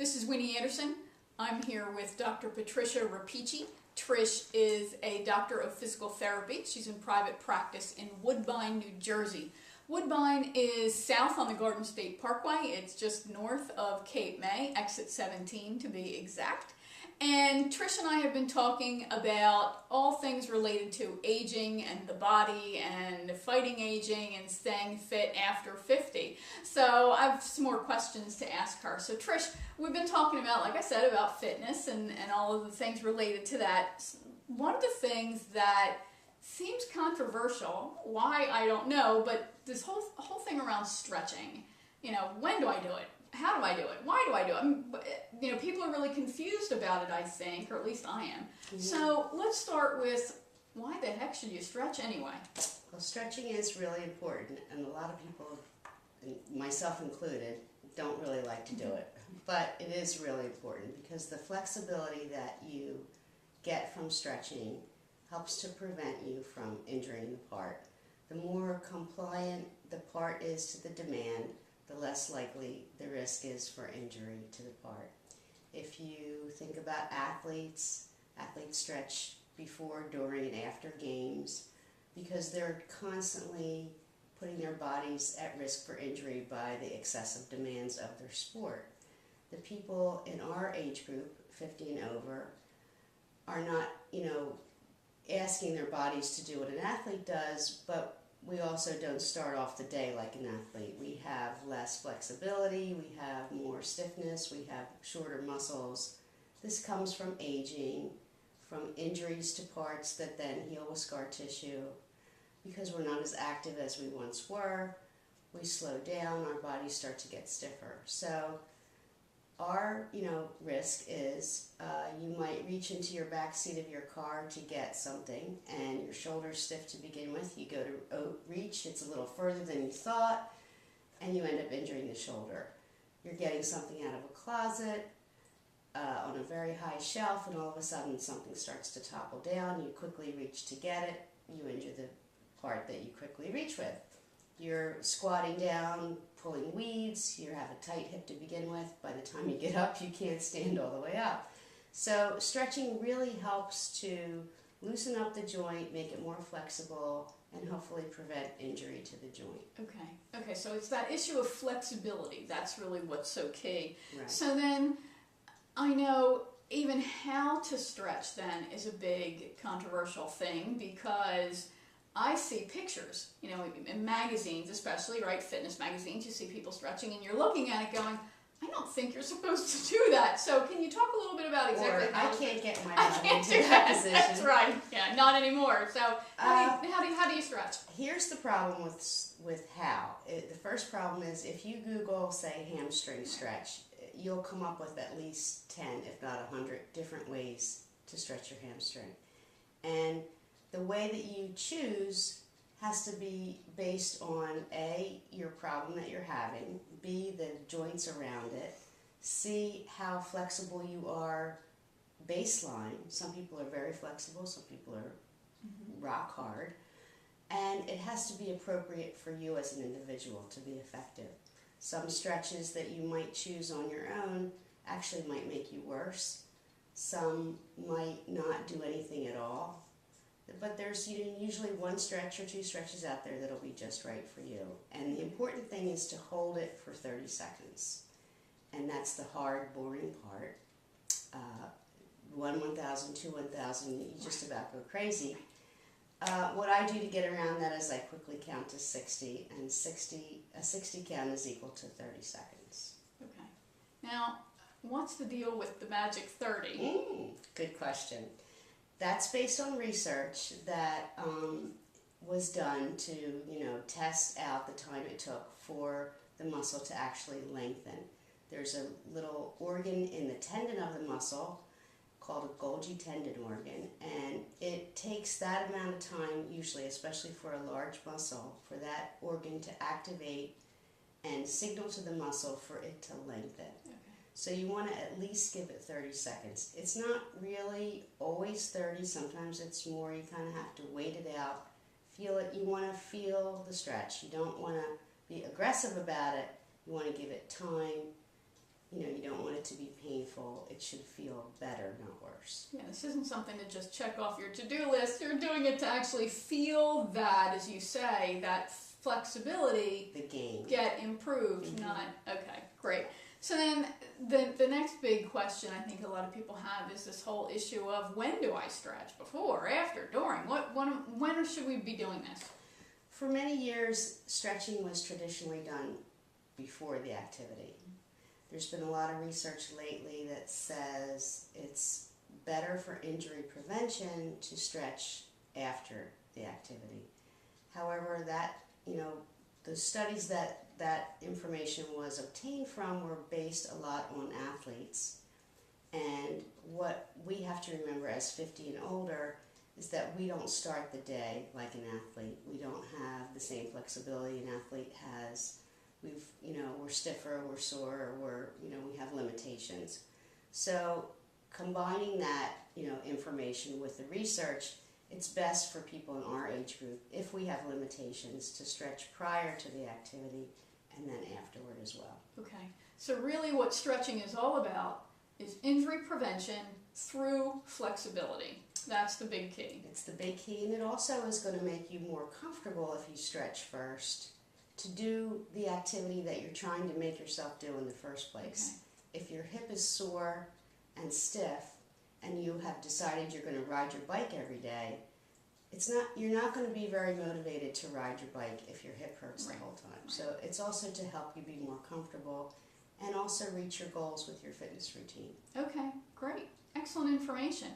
This is Winnie Anderson. I'm here with Dr. Patricia Rapici. Trish is a doctor of physical therapy. She's in private practice in Woodbine, New Jersey. Woodbine is south on the Garden State Parkway. It's just north of Cape May, exit 17 to be exact. And Trish and I have been talking about all things related to aging and the body and fighting aging and staying fit after 50. So I have some more questions to ask her. So Trish, we've been talking about, like I said, about fitness and all of the things related to that. One of the things that seems controversial, why I don't know, but this whole thing around stretching. When do I do it? How do I do it? Why do I do it? People are really confused about it, I think, or at least I am. Mm-hmm. So let's start with, why the heck should you stretch anyway? Well, stretching is really important, and a lot of people, myself included, don't really like to do it. But it is really important because the flexibility that you get from stretching helps to prevent you from injuring the part. The more compliant the part is to the demand, the less likely the risk is for injury to the part. If you think about athletes stretch before, during, and after games because they're constantly putting their bodies at risk for injury by the excessive demands of their sport. The people in our age group, 50 and over, are not, asking their bodies to do what an athlete does, but we also don't start off the day like an athlete. We have less flexibility, we have more stiffness, we have shorter muscles. This comes from aging, from injuries to parts that then heal with scar tissue. Because we're not as active as we once were, we slow down, our bodies start to get stiffer. So our, risk is you might reach into your back seat of your car to get something and your shoulder's stiff to begin with. You go to reach, it's a little further than you thought, and you end up injuring the shoulder. You're getting something out of a closet on a very high shelf, and all of a sudden something starts to topple down. You quickly reach to get it, you injure the part that you quickly reach with. You're squatting down, pulling weeds, you have a tight hip to begin with. By the time you get up, you can't stand all the way up. So stretching really helps to loosen up the joint, make it more flexible, and hopefully prevent injury to the joint. Okay, so it's that issue of flexibility. That's really what's so key. Right. So then, I know even how to stretch then is a big controversial thing because I see pictures, in magazines especially, right, fitness magazines, you see people stretching and you're looking at it going, I don't think you're supposed to do that. So can you talk a little bit about exactly how I can't get my body into that position. That's right. Yeah, not anymore. So how do you stretch? Here's the problem with how. The first problem is if you Google, say, hamstring stretch, you'll come up with at least 10, if not 100, different ways to stretch your hamstring. And the way that you choose has to be based on A, your problem that you're having, B, the joints around it, C, how flexible you are baseline. Some people are very flexible, some people are rock hard, and it has to be appropriate for you as an individual to be effective. Some stretches that you might choose on your own actually might make you worse. Some might not do anything at all. But there's usually one stretch or two stretches out there that'll be just right for you. And the important thing is to hold it for 30 seconds. And that's the hard, boring part. 1,000, 2, 1,000, you just about go crazy. What I do to get around that is I quickly count to 60, and a 60 count is equal to 30 seconds. Okay. Now, what's the deal with the magic 30? Good question. That's based on research that was done to, test out the time it took for the muscle to actually lengthen. There's a little organ in the tendon of the muscle called a Golgi tendon organ, and it takes that amount of time, usually, especially for a large muscle, for that organ to activate and signal to the muscle for it to lengthen. Okay. So you want to at least give it 30 seconds. It's not really always 30. Sometimes it's more. You kind of have to wait it out. Feel it. You want to feel the stretch. You don't want to be aggressive about it. You want to give it time. You don't want it to be it should feel better, not worse. Yeah, this isn't something to just check off your to-do list. You're doing it to actually feel that, as you say, that flexibility The gain. get improved, Mm-hmm. not, okay, great. So then the next big question I think a lot of people have is this whole issue of when do I stretch? Before, after, during? When should we be doing this? For many years, stretching was traditionally done before the activity. There's been a lot of research lately that says it's better for injury prevention to stretch after the activity. However, the studies that information was obtained from were based a lot on athletes. And what we have to remember as 50 and older is that we don't start the day like an athlete. We don't have the same flexibility an athlete has. We're stiffer, we're sore, we have limitations. So combining that, information with the research, it's best for people in our age group, if we have limitations, to stretch prior to the activity and then afterward as well. Okay, so really what stretching is all about is injury prevention through flexibility. That's the big key. It's the big key, and it also is going to make you more comfortable if you stretch first to do the activity that you're trying to make yourself do in the first place. Okay. If your hip is sore and stiff and you have decided you're going to ride your bike every day, you're not going to be very motivated to ride your bike if your hip hurts the whole time. Right. So it's also to help you be more comfortable and also reach your goals with your fitness routine. Okay, great. Excellent information.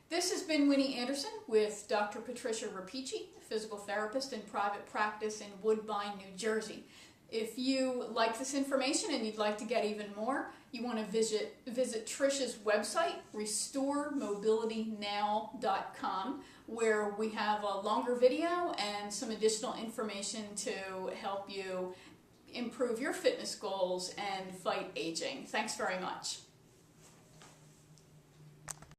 This has been Winnie Anderson with Dr. Patricia Rapici, physical therapist in private practice in Woodbine, New Jersey. If you like this information and you'd like to get even more, you want to visit Trish's website, restoremobilitynow.com, where we have a longer video and some additional information to help you improve your fitness goals and fight aging. Thanks very much.